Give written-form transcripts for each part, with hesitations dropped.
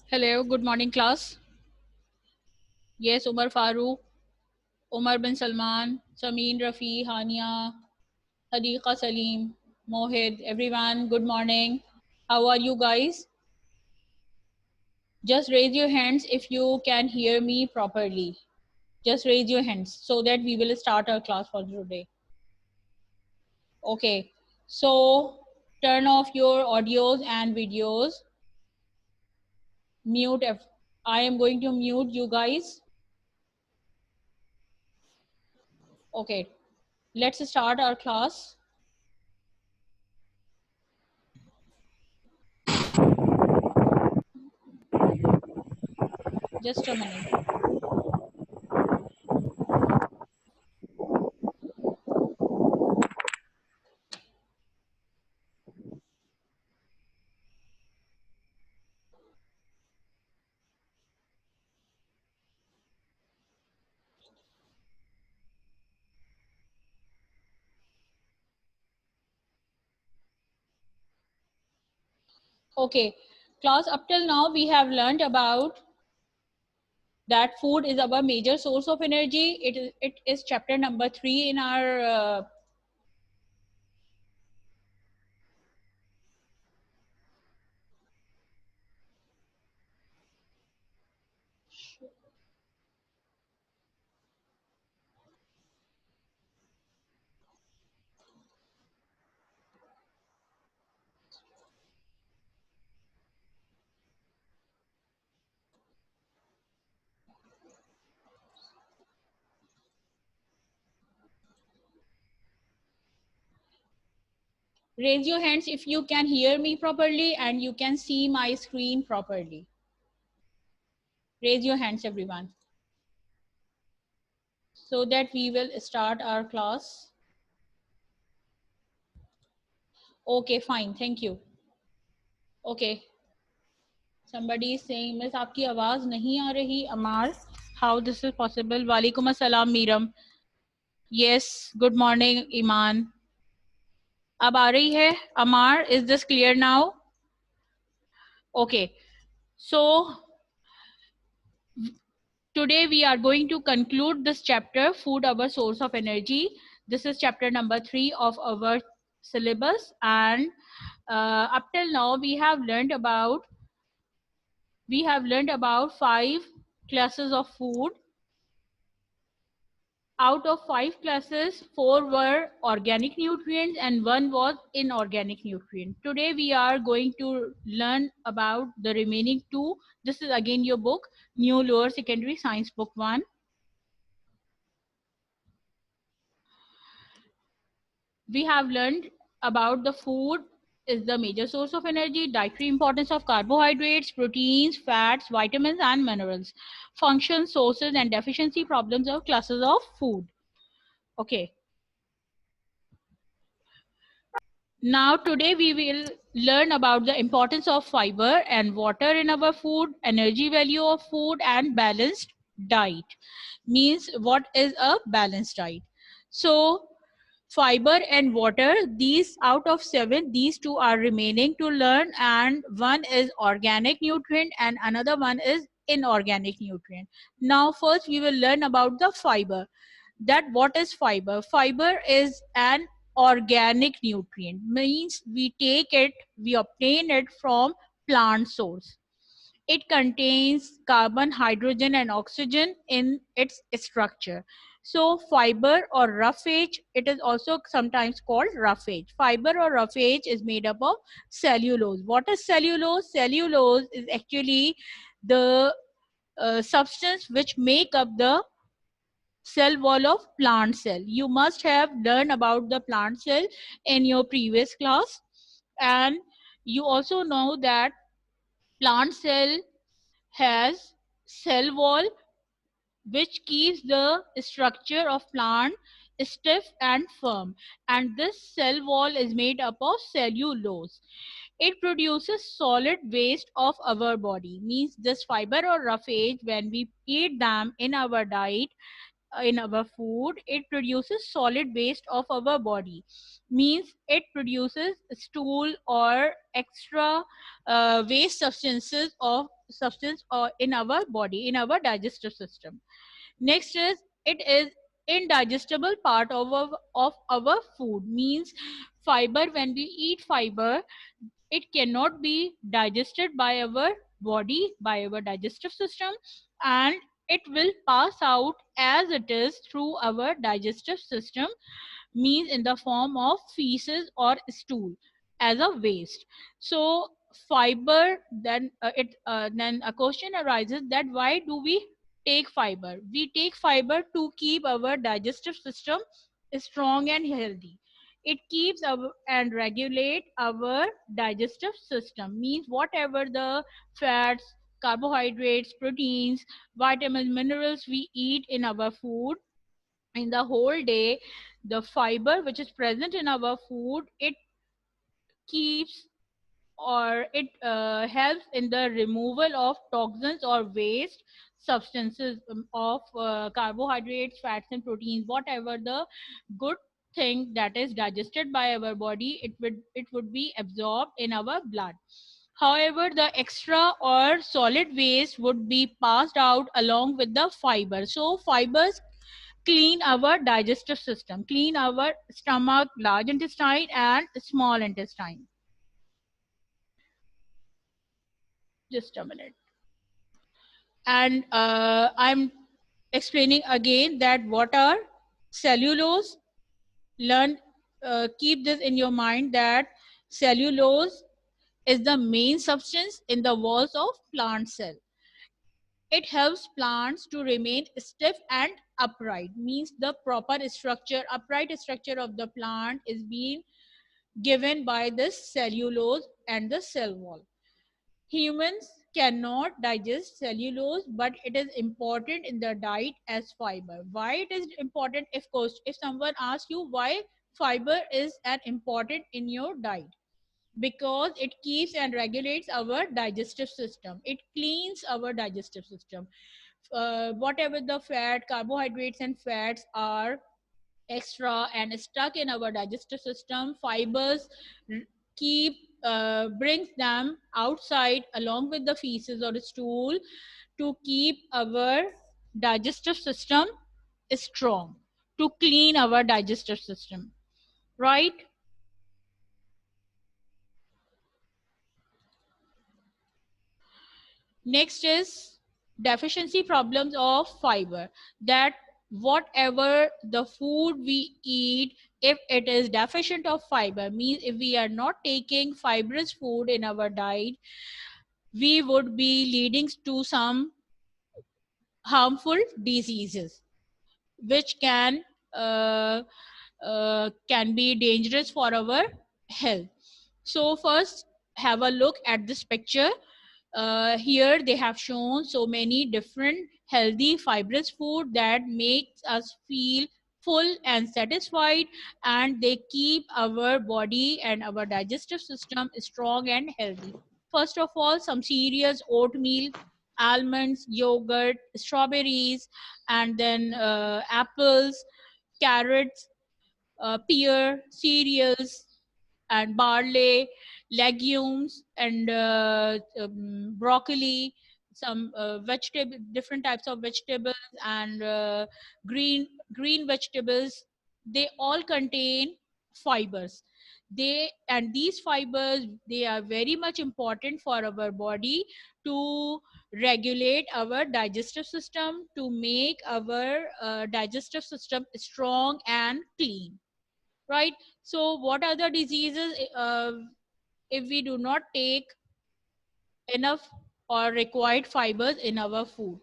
Hello, good morning, class. Yes, Umar Farooq, Umar bin Salman, Sameen Rafi, Hania, Hadiqa Salim, Mohid, everyone, good morning. How are you guys? Just raise your hands if you can hear me properly. Just raise your hands so that we will start our class for today. Okay, so turn off your audios and videos. Mute. I am going to mute you guys. Okay, let's start our class. Just a minute. Okay, class, up till now we have learned about that food is our major source of energy. It is chapter number 3 in our raise your hands if you can hear me properly and you can see my screen properly. Raise your hands, everyone, so that we will start our class. Okay, fine, thank you. Okay, somebody is saying miss आपकी आवाज नहीं आ रही अमार. How this is possible? Walaikum assalam, Miram. Yes, good morning, Iman. अब आ रही है अमार? Is this clear now? Okay, so today we are going to conclude this chapter, food, our source of energy. This is chapter number 3 of our syllabus, and up till now we have learned about 5 classes of food. Out of 5 classes, 4 were organic nutrients and 1 was inorganic nutrient. Today we are going to learn about the remaining 2. This is again your book, New Lower Secondary Science Book 1. We have learned about the food is the major source of energy, dietary importance of carbohydrates, proteins, fats, vitamins and minerals, functions, sources and deficiency problems of classes of food. Okay. Now today we will learn about the importance of fiber and water in our food, energy value of food and balanced diet. Means what is a balanced diet? So fiber and water, these out of 7, these 2 are remaining to learn, and one is organic nutrient and another one is inorganic nutrient. Now first we will learn about the fiber. That what is fiber? Fiber is an organic nutrient, means we obtain it from plant source. It contains carbon, hydrogen and oxygen in its structure. So fiber or roughage, it is also sometimes called roughage. Fiber or roughage is made up of cellulose. What is cellulose? Cellulose is actually the substance which make up the cell wall of plant cell. You must have learned about the plant cell in your previous class, and you also know that plant cell has cell wall which keeps the structure of plant stiff and firm, and this cell wall is made up of cellulose. It produces solid waste of our body, means this fiber or roughage, when we eat them in our diet, in our food, it produces solid waste of our body. Means it produces stool or extra waste substance or in our body, in our digestive system. Next is, it is indigestible part of our food. Means fiber, when we eat fiber, it cannot be digested by our body, by our digestive system, and it will pass out as it is through our digestive system, means in the form of feces or stool as a waste. So fiber, then a question arises that why do we take fiber? We take fiber to keep our digestive system strong and healthy. It keeps our and regulate our digestive system. Means whatever the fats, carbohydrates, proteins, vitamins, minerals we eat in our food in the whole day, the fiber which is present in our food, it keeps or it helps in the removal of toxins or waste substances, of carbohydrates, fats and proteins. Whatever the good thing that is digested by our body, it would be absorbed in our blood. However, the extra or solid waste would be passed out along with the fiber. So fibers clean our digestive system, clean our stomach, large intestine and small intestine. Just a minute. And I'm explaining again that what are cellulose. Learn, keep this in your mind that cellulose is the main substance in the walls of plant cell. It helps plants to remain stiff and upright. Means the proper structure, upright structure of the plant is being given by this cellulose and the cell wall. Humans cannot digest cellulose, but it is important in the diet as fiber. Why it is important? If someone asks you why fiber is an important in your diet, because it keeps and regulates our digestive system. It cleans our digestive system. Whatever the fat, carbohydrates, and fats are extra and stuck in our digestive system, fibers r- keep brings them outside along with the feces or stool to keep our digestive system strong, to clean our digestive system, right? Next is deficiency problems of fiber. That whatever the food we eat, if it is deficient of fiber, means if we are not taking fibrous food in our diet, we would be leading to some harmful diseases which can be dangerous for our health. So first, have a look at this picture. Here they have shown so many different healthy fibrous food that makes us feel full and satisfied, and they keep our body and our digestive system strong and healthy. First of all, some cereals: oatmeal, almonds, yogurt, strawberries, and then apples, carrots, pear, cereals, and barley, legumes, and broccoli, some vegetable, different types of vegetables, and green vegetables. They all contain fibers. These fibers, they are very much important for our body to regulate our digestive system, to make our digestive system strong and clean, right? So what are the diseases if we do not take enough or required fibers in our food?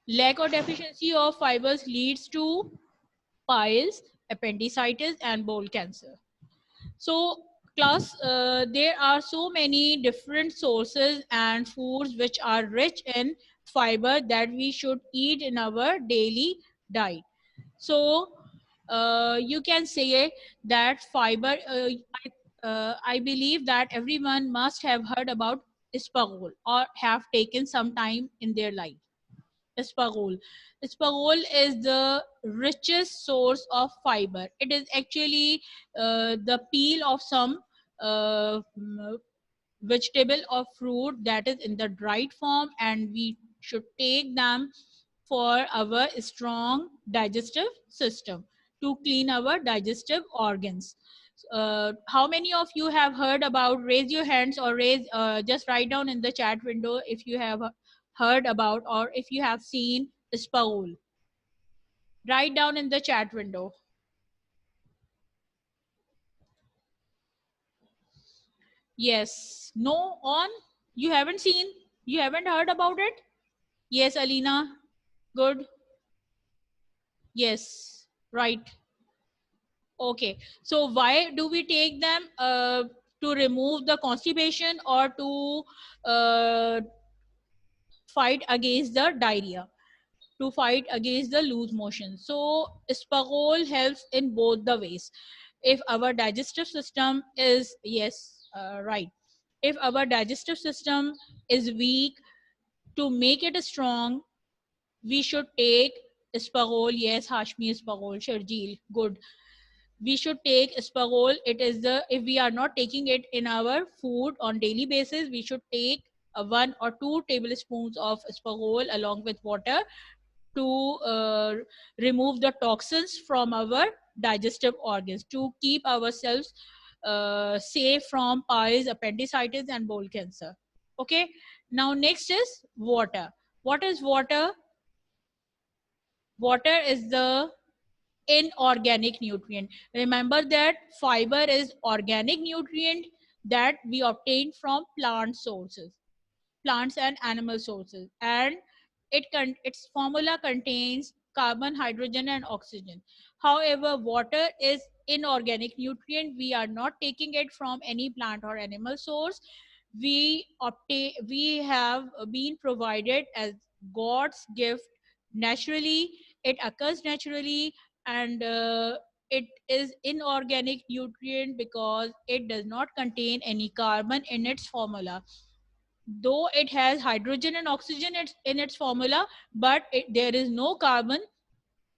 Lack or deficiency of fibers leads to piles, appendicitis, and bowel cancer. So class, there are so many different sources and foods which are rich in fiber that we should eat in our daily diet. So you can say that fiber, I believe that everyone must have heard about Ispargol or have taken some time in their life. Asparagole. Asparagole is the richest source of fiber. It is actually the peel of some vegetable or fruit that is in the dried form, and we should take them for our strong digestive system to clean our digestive organs. How many of you have heard about, raise your hands or raise, just write down in the chat window if you have heard about or if you have seen Ispaul. Write down in the chat window. Yes. No, on? You haven't seen? You haven't heard about it? Yes, Alina. Good. Yes. Right. Okay. So why do we take them? To remove the constipation or to fight against the diarrhea, to fight against the loose motion. So Spagol helps in both the ways. If our digestive system is, yes, right. If our digestive system is weak, to make it strong, we should take Spagol. Yes, Hashmi Spagol, Sharjeel, good. We should take Spagol. It is the, if we are not taking it in our food on daily basis, we should take 1 or 2 tablespoons of Spagol along with water to remove the toxins from our digestive organs, to keep ourselves safe from piles, appendicitis, and bowel cancer. Okay. Now next is water. What is water? Water is the inorganic nutrient. Remember that fiber is organic nutrient that we obtain from plant sources, plants and animal sources, and its formula contains carbon, hydrogen, and oxygen. However, water is inorganic nutrient. We are not taking it from any plant or animal source. We have been provided as God's gift naturally. It occurs naturally, and it is inorganic nutrient because it does not contain any carbon in its formula, though it has hydrogen and oxygen in its formula, but there is no carbon.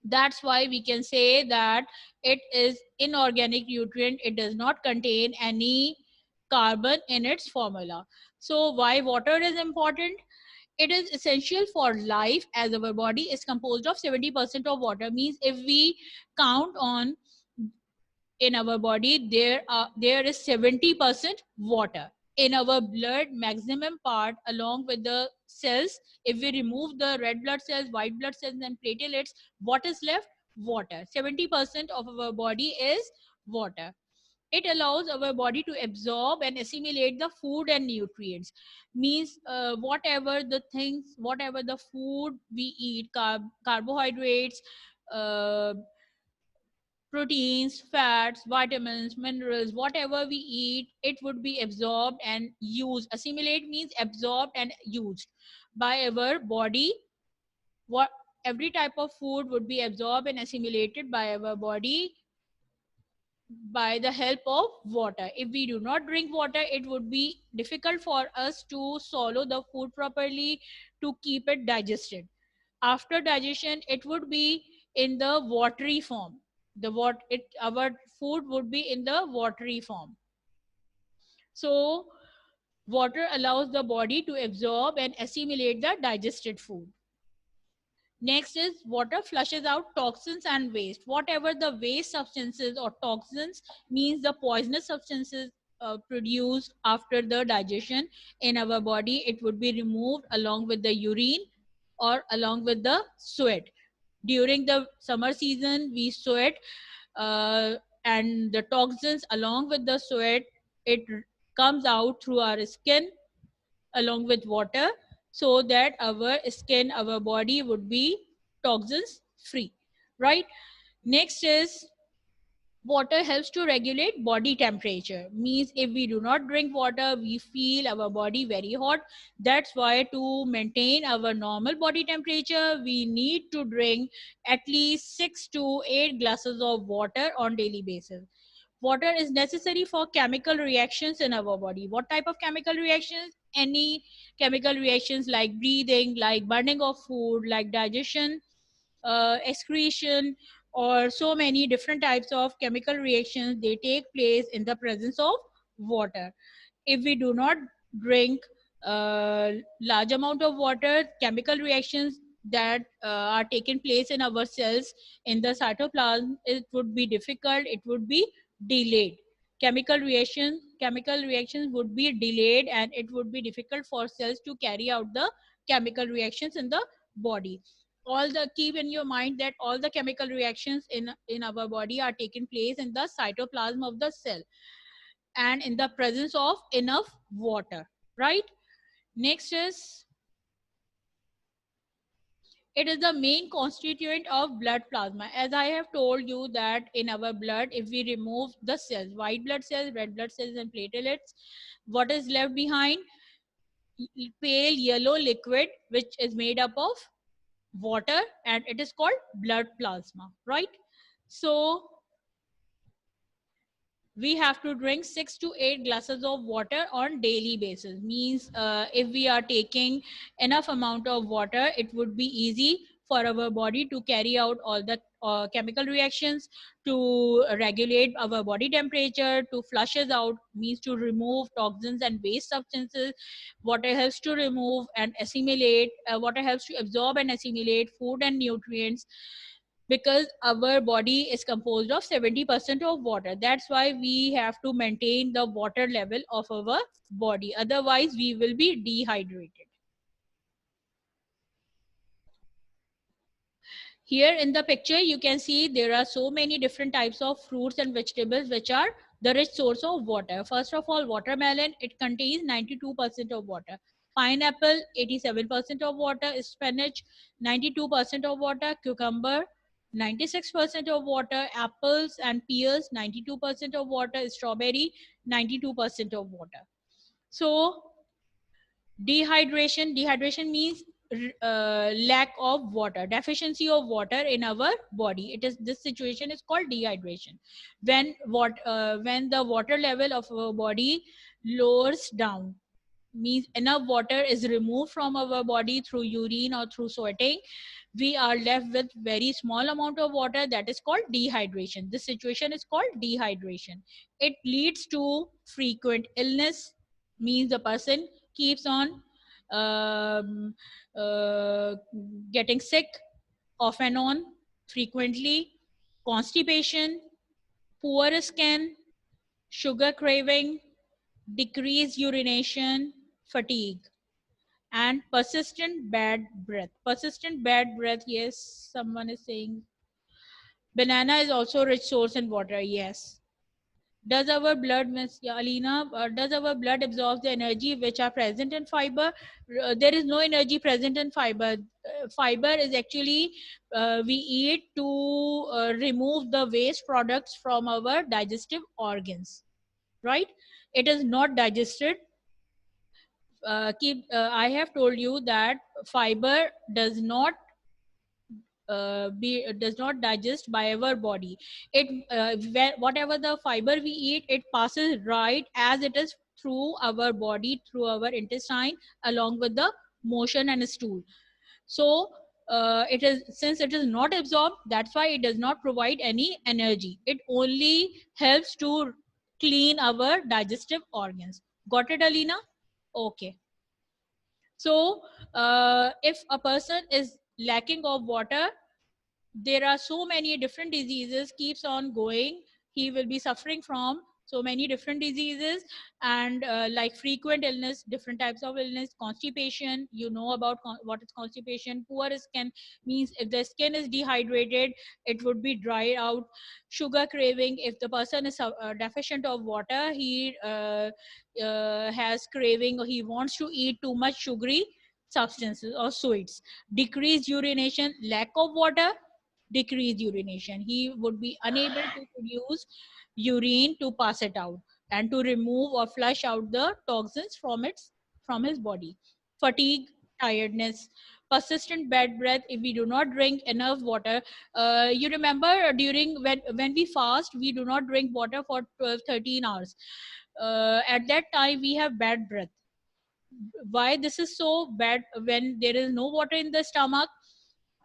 That's why we can say that it is inorganic nutrient. It does not contain any carbon in its formula. So why water is important? It is essential for life, as our body is composed of 70% of water. Means if we count on in our body, there is 70% water in our blood. Maximum part, along with the cells, if we remove the red blood cells, white blood cells, and platelets, what is left? Water. 70% of our body is water. It allows our body to absorb and assimilate the food and nutrients. Means whatever the food we eat, carbohydrates, uh, proteins, fats, vitamins, minerals, whatever we eat, it would be absorbed and used. Assimilate means absorbed and used by our body. What Every type of food would be absorbed and assimilated by our body by the help of water. If we do not drink water, it would be difficult for us to swallow the food properly, to keep it digested. After digestion, it would be in the watery form. Our food would be in the watery form. So water allows the body to absorb and assimilate the digested food. Next is water flushes out toxins and waste. Whatever the waste substances or toxins, means the poisonous substances produced after the digestion in our body, it would be removed along with the urine or along with the sweat. During the summer season, we sweat, uh, and the toxins along with the sweat, it comes out through our skin along with water, so that our skin, our body would be toxins free, right? Next is water helps to regulate body temperature. Means if we do not drink water, we feel our body very hot. That's why to maintain our normal body temperature, we need to drink at least 6 to 8 glasses of water on daily basis. Water is necessary for chemical reactions in our body. What type of chemical reactions? any chemical reactions like breathing, like burning of food, like digestion, excretion, or so many different types of chemical reactions, they take place in the presence of water. If we do not drink large amount of water, chemical reactions that are taking place in our cells in the cytoplasm, it would be difficult, it would be delayed. Chemical reactions would be delayed, and it would be difficult for cells to carry out the chemical reactions in the body. All the keep in your mind that all the chemical reactions in our body are taking place in the cytoplasm of the cell and in the presence of enough water, right? Next is, it is the main constituent of blood plasma. As I have told you that in our blood, if we remove the cells, white blood cells, red blood cells, and platelets, what is left behind? Pale yellow liquid which is made up of water, and it is called blood plasma, right? So we have to drink 6 to 8 glasses of water on daily basis. Means if we are taking enough amount of water, it would be easy for our body to carry out all the chemical reactions, to regulate our body temperature, to flush us out, means to remove toxins and waste substances. Water helps to remove and assimilate, water helps to absorb and assimilate food and nutrients, because our body is composed of 70% of water. That's why we have to maintain the water level of our body, otherwise we will be dehydrated. Here in the picture you can see there are so many different types of fruits and vegetables which are the rich source of water. First of all, watermelon, it contains 92% of water. Pineapple, 87% of water. Spinach, 92% of water. Cucumber, 96% of water. Apples and pears, 92% of water. Strawberry, 92% of water. So dehydration means lack of water, deficiency of water in our body. It is, this situation is called dehydration. When the water level of our body lowers down, means enough water is removed from our body through urine or through sweating, we are left with very small amount of water, that is called dehydration. This situation is called dehydration. It leads to frequent illness, means the person keeps on um, uh, getting sick off and on frequently. Constipation, poor skin, sugar craving, decreased urination, fatigue, and persistent bad breath. Persistent bad breath, yes, someone is saying. Banana is also rich source in water, yes. Does our blood, Miss Alina, does our blood absorb the energy which are present in fiber? There is no energy present in fiber. Fiber is actually, we eat to remove the waste products from our digestive organs, right? It is not digested. I have told you that fiber does not digest by our body. It whatever the fiber we eat, it passes right as it is through our body, through our intestine, along with the motion and stool. So it is, since it is not absorbed, that's why it does not provide any energy. It only helps to clean our digestive organs. Got it, Alina? Okay. So if a person is lacking of water, there are so many different diseases keeps on going. He will be suffering from so many different diseases, and like frequent illness, different types of illness. Constipation, you know about what is constipation. Poor skin, means if the skin is dehydrated, it would be dried out. Sugar craving, if the person is deficient of water, he has craving, or he wants to eat too much sugary substances or sweets. Decreased urination, lack of water, decreased urination. He would be unable to produce urine to pass it out and to remove or flush out the toxins from his body. Fatigue, tiredness, persistent bad breath if we do not drink enough water. You remember during when we fast, we do not drink water for 12 13 hours. At that time we have bad breath. why this is so bad. When there is no water in the stomach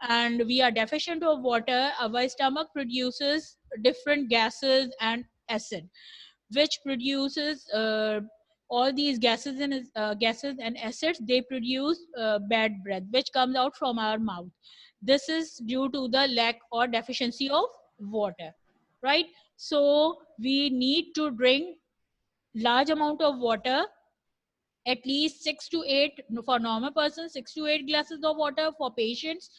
and we are deficient of water, our stomach produces different gases and acid, which produces all these gases and acids. They produce bad breath which comes out from our mouth. This is due to the lack or deficiency of water, right? So we need to drink large amount of water, at least 6 to 8 for normal person, 6 to 8 glasses of water for patients.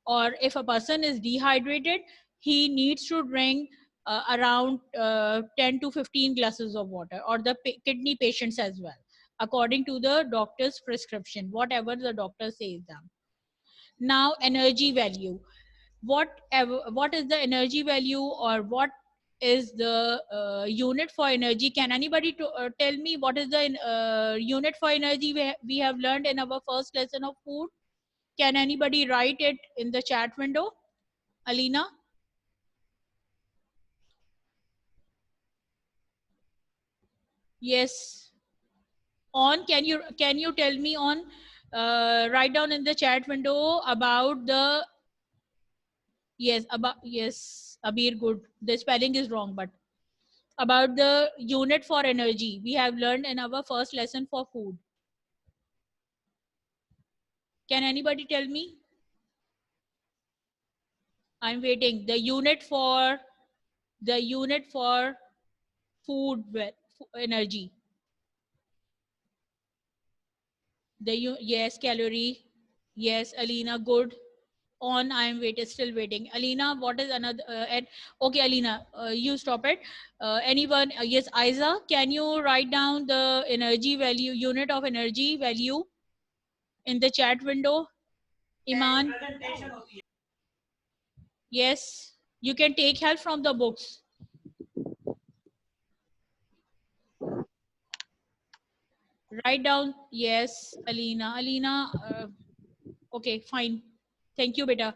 Or if a person is dehydrated, he needs to drink around 10 to 15 glasses of water, or the kidney patients as well, according to the doctor's prescription, whatever the doctor says them. Now, energy value. What is the energy value, or what is the unit for energy? Can anybody tell me what is the unit for energy we have learned in our first lesson of food? Can anybody write it in the chat window? Alina? Yes. On, can you tell me on, write down in the chat window about the, yes, about, yes, Abir, good. The spelling is wrong, but about the unit for energy we have learned in our first lesson for food. Can anybody tell me? I'm waiting. The unit for food energy. Yes, calorie. Yes, Alina, good. On, I'm waiting, still waiting. Alina, what is another? Okay, Alina, you stop it. Anyone? Yes, Isa, can you write down the energy value, unit of energy value in the chat window? Iman, yes, you can take help from the books. Write down, yes, Alina. Alina, okay, fine. Thank you, beta.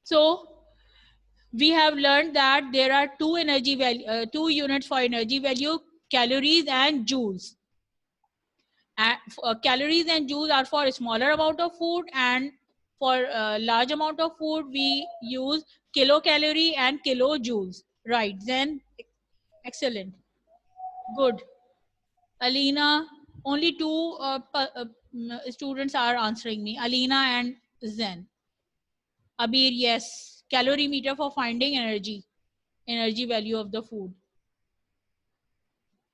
So we have learned that there are two units for energy value: calories and joules. Calories and joules are for a smaller amount of food, and for a large amount of food we use kilocalorie and kilojoules. Right, then, excellent, good. Alina, only two students are answering me, Alina and Zen. Abir, yes, calorimeter for finding energy value of the food.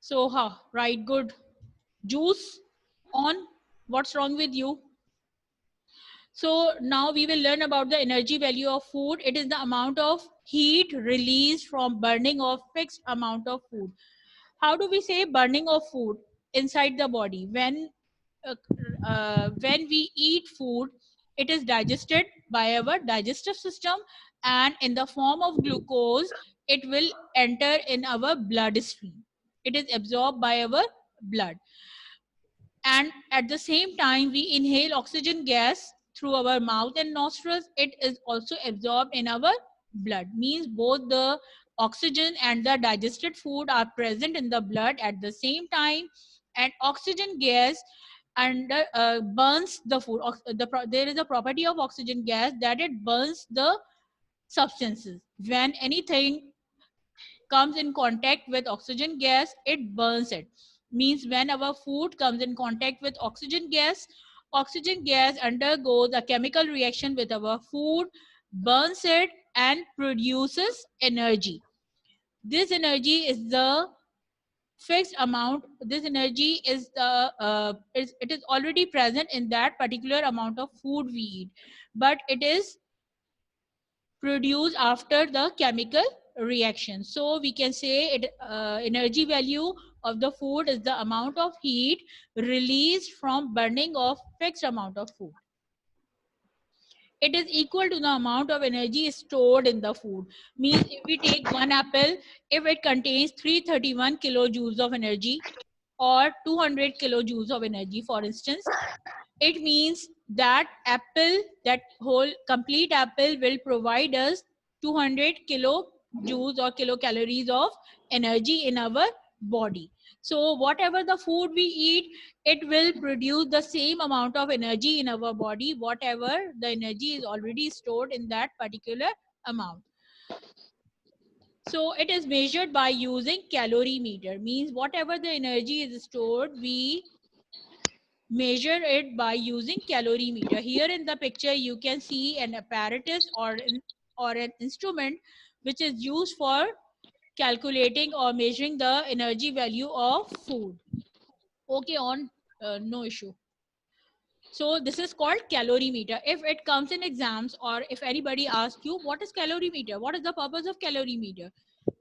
So, right, good. Juice, on, what's wrong with you? So now we will learn about the energy value of food. It is the amount of heat released from burning of fixed amount of food. How do we say burning of food inside the body? When we eat food, it is digested by our digestive system, and in the form of glucose, it will enter in our bloodstream. It is absorbed by our blood, and at the same time we inhale oxygen gas through our mouth and nostrils. It is also absorbed in our blood. Means both the oxygen and the digested food are present in the blood at the same time, and oxygen gas and burns the food. There is a property of oxygen gas that it burns the substances. When anything comes in contact with oxygen gas, it burns it. Means when our food comes in contact with oxygen gas undergoes a chemical reaction with our food, burns it, and produces energy. This energy is the fixed amount. This energy is it is already present in that particular amount of food we eat, but it is produced after the chemical reaction. So we can say it, energy value of the food is the amount of heat released from burning of fixed amount of food. It is equal to the amount of energy stored in the food. Means if we take one apple, if it contains 331 kilojoules of energy or 200 kilojoules of energy, for instance, it means that whole complete apple will provide us 200 kilojoules or kilocalories of energy in our body. So whatever the food we eat, it will produce the same amount of energy in our body, whatever the energy is already stored in that particular amount. So it is measured by using calorimeter, means whatever the energy is stored, we measure it by using calorimeter. Here in the picture you can see an apparatus or an instrument which is used for calculating or measuring the energy value of food. Okay, on no issue. So this is called calorimeter. If it comes in exams or if anybody asks you what is calorimeter, what is the purpose of calorimeter?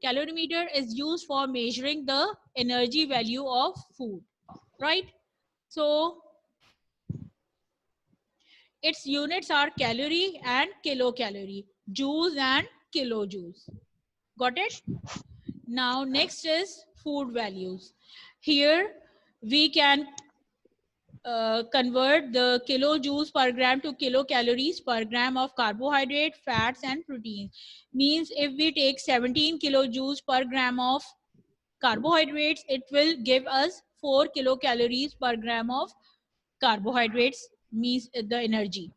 Calorimeter is used for measuring the energy value of food, right? So its units are calorie and kilocalorie, joules and kilojoules. Got it? Now next is food values. Here we can convert the kilojoules per gram to kilocalories per gram of carbohydrate, fats and proteins. Means if we take 17 kilojoules per gram of carbohydrates, it will give us 4 kilocalories per gram of carbohydrates, means the energy.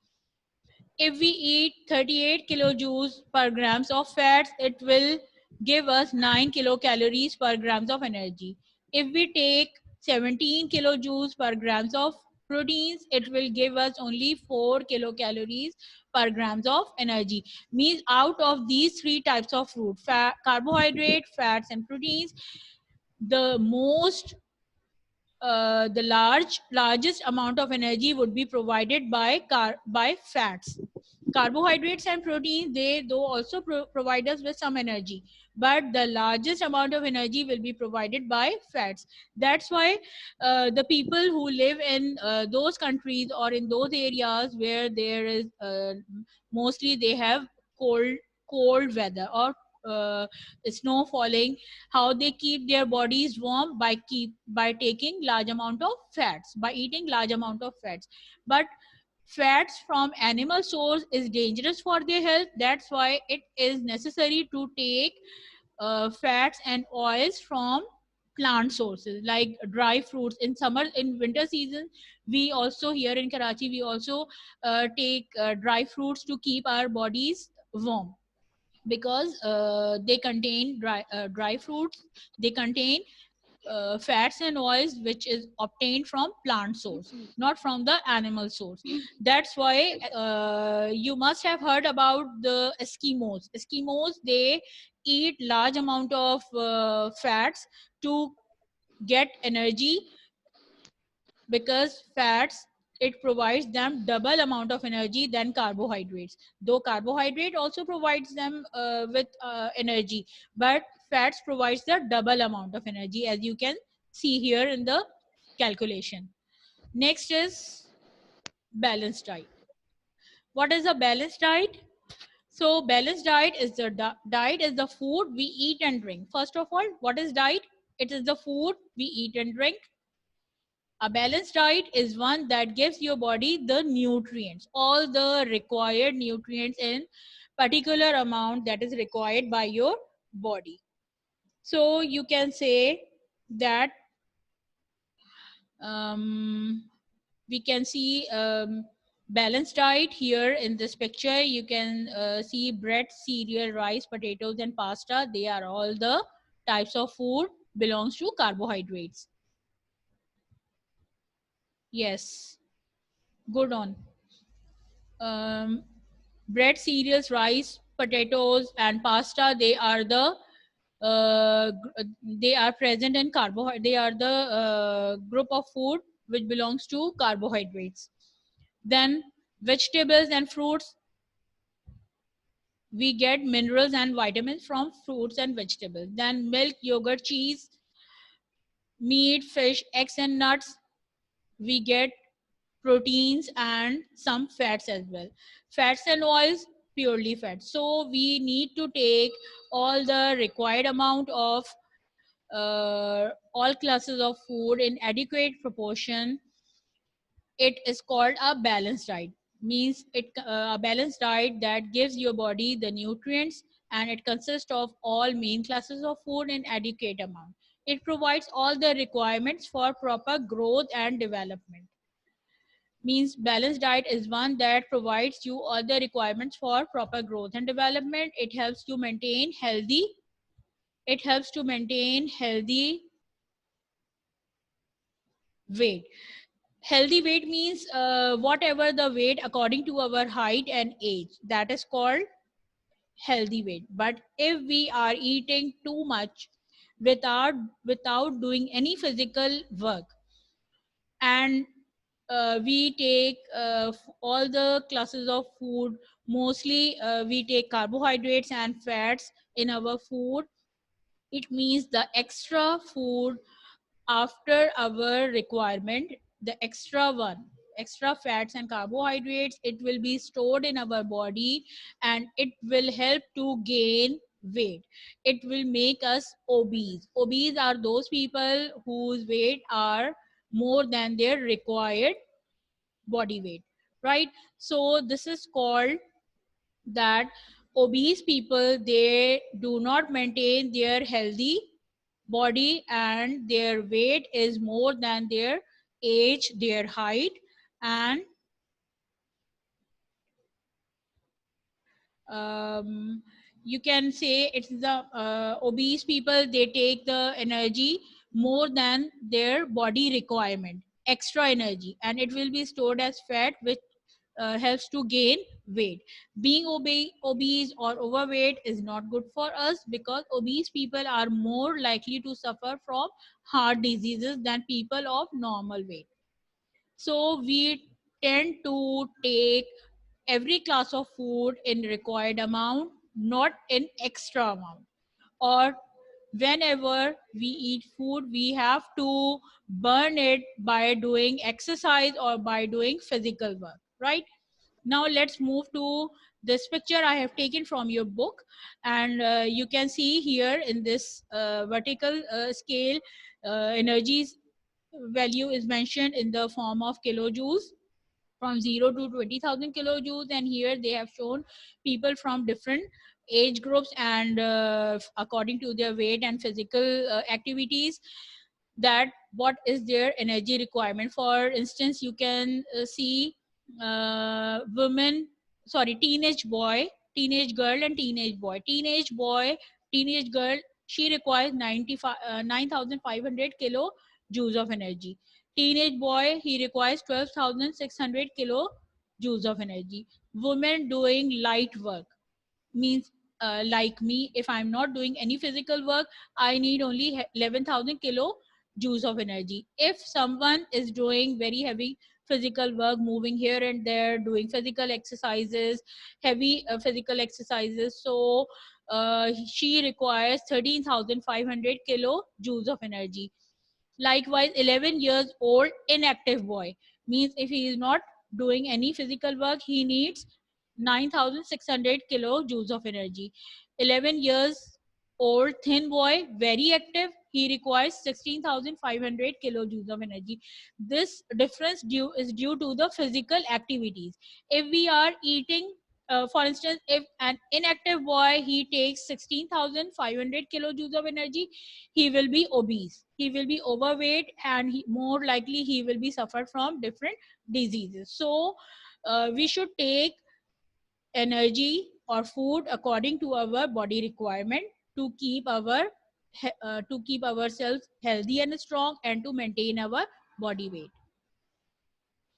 If we eat 38 kilojoules per grams of fats, it will give us 9 kilocalories per grams of energy. If we take 17 kilojoules per grams of proteins, it will give us only 4 kilocalories per grams of energy. Means out of these three types of food, carbohydrate, fats and proteins, the most the largest amount of energy would be provided by fats. Carbohydrates and proteins, they though also provide us with some energy, but the largest amount of energy will be provided by fats. That's why the people who live in those countries or in those areas where there is mostly they have cold weather or snow falling, how they keep their bodies warm by taking large amount of fats, by eating large amount of fats. But fats from animal source is dangerous for their health. That's why it is necessary to take fats and oils from plant sources like dry fruits. In summer, in winter season, we also here in Karachi we also take dry fruits to keep our bodies warm, because they contain dry fruits, they contain fats and oils which is obtained from plant source, not from the animal source. That's why you must have heard about the eskimos. They eat large amount of fats to get energy, because fats, it provides them double amount of energy than carbohydrates. Though carbohydrate also provides them with energy, but fats provides the double amount of energy, as you can see here in the calculation. Next is balanced diet. What is a balanced diet? So balanced diet is the diet is the food we eat and drink. First of all, what is diet? It is the food we eat and drink. A balanced diet is one that gives your body the nutrients, all the required nutrients in particular amount that is required by your body. So you can say that we can see balanced diet here in this picture. You can see bread, cereal, rice, potatoes and pasta. They are all the types of food belongs to carbohydrates. Yes, good on. Bread, cereals, rice, potatoes, and pasta. They are present in carbohydrate. They are the group of food which belongs to carbohydrates. Then vegetables and fruits. We get minerals and vitamins from fruits and vegetables. Then milk, yogurt, cheese, meat, fish, eggs, and nuts. We get proteins and some fats as well. Fats and oils, purely fats. So we need to take all the required amount of all classes of food in adequate proportion. It is called a balanced diet. Means a balanced diet that gives your body the nutrients, and it consists of all main classes of food in adequate amount. It provides all the requirements for proper growth and development. Means balanced diet is one that provides you all the requirements for proper growth and development. It helps to maintain healthy. It helps to maintain healthy weight. Healthy weight means whatever the weight according to our height and age, that is called healthy weight. But if we are eating too much without doing any physical work, and we take all the classes of food, mostly we take carbohydrates and fats in our food, it means the extra food after our requirement, the extra fats and carbohydrates, it will be stored in our body, and it will help to gain weight. It will make us obese. Obese are those people whose weight are more than their required body weight, right? So this is called that obese people, they do not maintain their healthy body, and their weight is more than their age, their height. And um, you can say it's the obese people, they take the energy more than their body requirement, extra energy, and it will be stored as fat, which helps to gain weight. Being obese or overweight is not good for us, because obese people are more likely to suffer from heart diseases than people of normal weight. So we tend to take every class of food in required amount, not in extra amount. Or whenever we eat food, we have to burn it by doing exercise or by doing physical work, right? Now let's move to this picture I have taken from your book. And you can see here in this vertical scale, energies value is mentioned in the form of kilojoules, from 0 to 20,000 kilojoules. And here they have shown people from different age groups, and according to their weight and physical activities, that what is their energy requirement. For instance, you can see women, sorry, teenage girl and teenage boy, teenage girl, she requires 95 9,500 kilojoules of energy. Teenage boy, he requires 12,600 kilojoules of energy. Women doing light work, means like me, if I'm not doing any physical work, I need only 11,000 kilojoules of energy. If someone is doing very heavy physical work, moving here and there, doing physical exercises, heavy physical exercises, so she requires 13,500 kilojoules of energy. Likewise, 11 years old inactive boy, means if he is not doing any physical work, he needs 9,600 kilojoules of energy. 11 years old thin boy, very active, he requires 16,500 kilojoules of energy. This difference is due to the physical activities. If we are eating, for instance, if an inactive boy, he takes 16,500 kilojoules of energy, he will be obese, he will be overweight, and more likely he will be suffered from different diseases. So we should take energy or food according to our body requirement, to keep our to keep ourselves healthy and strong, and to maintain our body weight,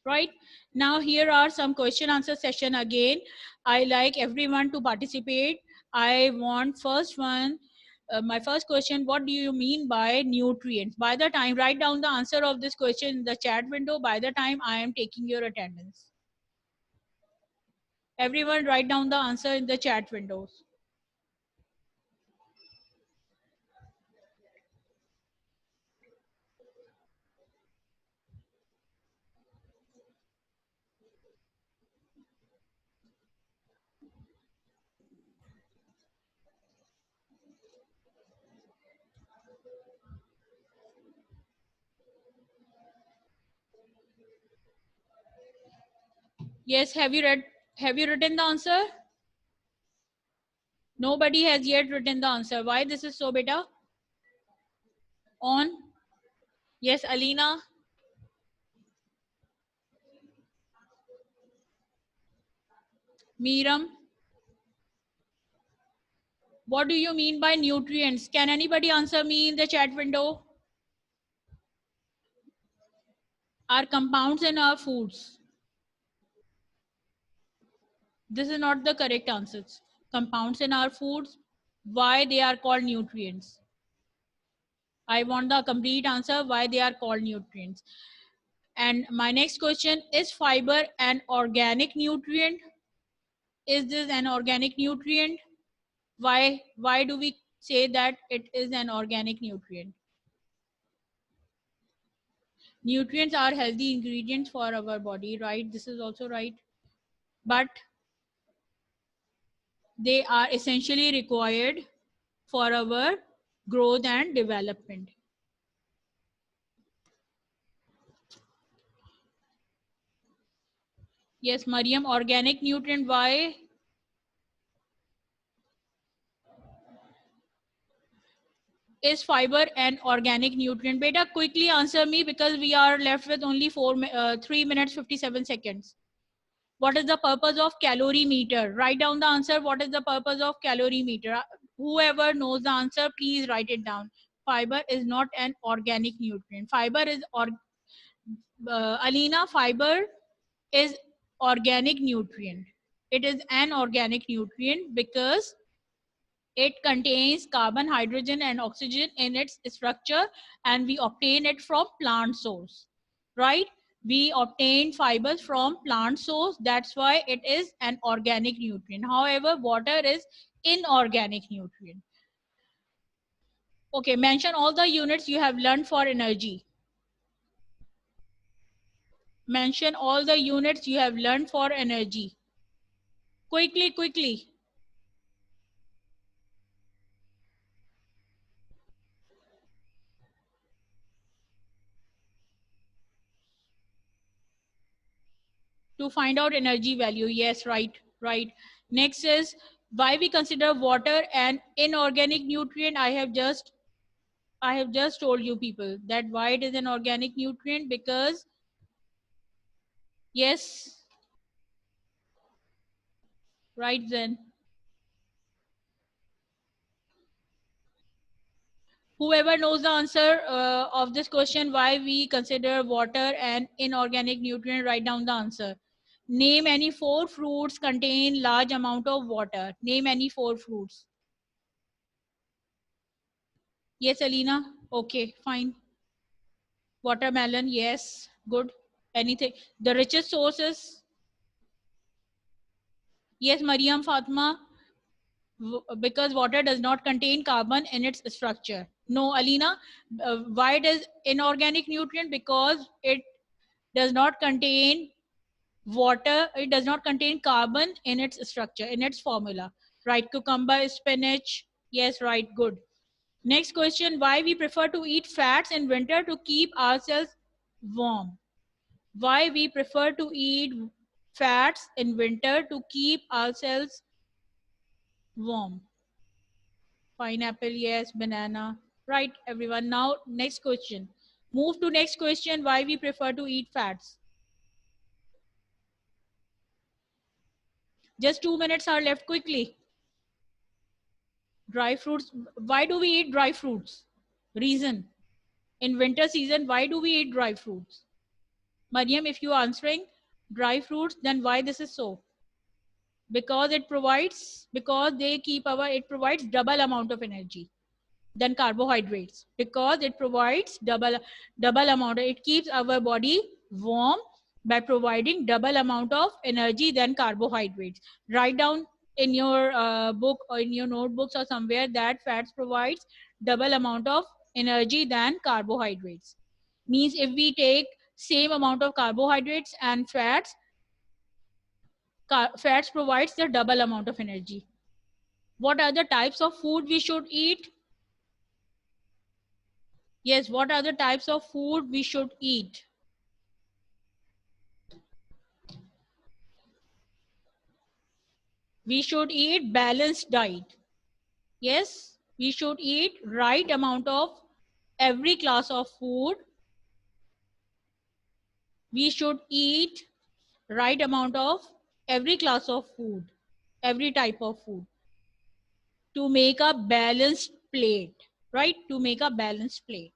right? Now here are some question answer session again. I like everyone to participate. I want first one, my first question, what do you mean by nutrients? By the time, write down the answer of this question in the chat window by the time I am taking your attendance. Everyone write down the answer in the chat windows. Yes, have you written the answer? Nobody has yet written the answer. Why this is so, beta? On. Yes, Alina. Miram. What do you mean by nutrients? Can anybody answer me in the chat window? Are compounds in our foods? This is not the correct answers. Compounds in our foods, why they are called nutrients? I want the complete answer why they are called nutrients. And my next question, is fiber an organic nutrient? Is this an organic nutrient? Why do we say that it is an organic nutrient? Nutrients are healthy ingredients for our body, right? This is also right. But they are essentially required for our growth and development. Yes, Mariam, organic nutrient, why? Is fiber an organic nutrient? Beta, quickly answer me because we are left with only 3 minutes 57 seconds. What is the purpose of calorimeter? Write down the answer. What is the purpose of calorimeter? Whoever knows the answer, please write it down. Fiber is not an organic nutrient. Fiber is Alina, fiber is organic nutrient. It is an organic nutrient because it contains carbon, hydrogen, and oxygen in its structure, and we obtain it from plant source, right? We obtain fibers from plant source. That's why it is an organic nutrient. However, water is inorganic nutrient. Okay, mention all the units you have learned for energy. Mention all the units you have learned for energy. Quickly, quickly. To find out energy value. Yes, right, right. Next is why we consider water an inorganic nutrient. I have just told you people that why it is an organic nutrient, because yes, right then. Whoever knows the answer of this question, why we consider water an inorganic nutrient, write down the answer. Name any four fruits contain large amount of water. Name any four fruits. Yes, Alina. Okay, fine. Watermelon, yes, good. Anything. The richest sources, yes, Mariam Fatma, because water does not contain carbon in its structure. No, Alina, why it is inorganic nutrient? Because it does not contain water, it does not contain carbon in its structure, in its formula. Right, cucumber, spinach, yes, right, good. Next question, why we prefer to eat fats in winter to keep ourselves warm? Why we prefer to eat fats in winter to keep ourselves warm? Pineapple, yes, banana. Right, everyone. Now, next question. Move to next question. Why we prefer to eat fats? Just 2 minutes are left. Quickly. Dry fruits. Why do we eat dry fruits? Reason. In winter season, why do we eat dry fruits? Mariam, if you are answering dry fruits, then why this is so? Because they keep our, it provides double amount of energy than carbohydrates, because it provides double amount, it keeps our body warm by providing double amount of energy than carbohydrates. Write down in your book or in your notebooks or somewhere that fats provides double amount of energy than carbohydrates. Means if we take same amount of carbohydrates and fats provides the double amount of energy. What are the types of food we should eat? Yes, what are the types of food we should eat? We should eat balanced diet. Yes, we should eat right amount of every class of food. We should eat right amount of every class of food, every type of food, to make a balanced plate, right? To make a balanced plate.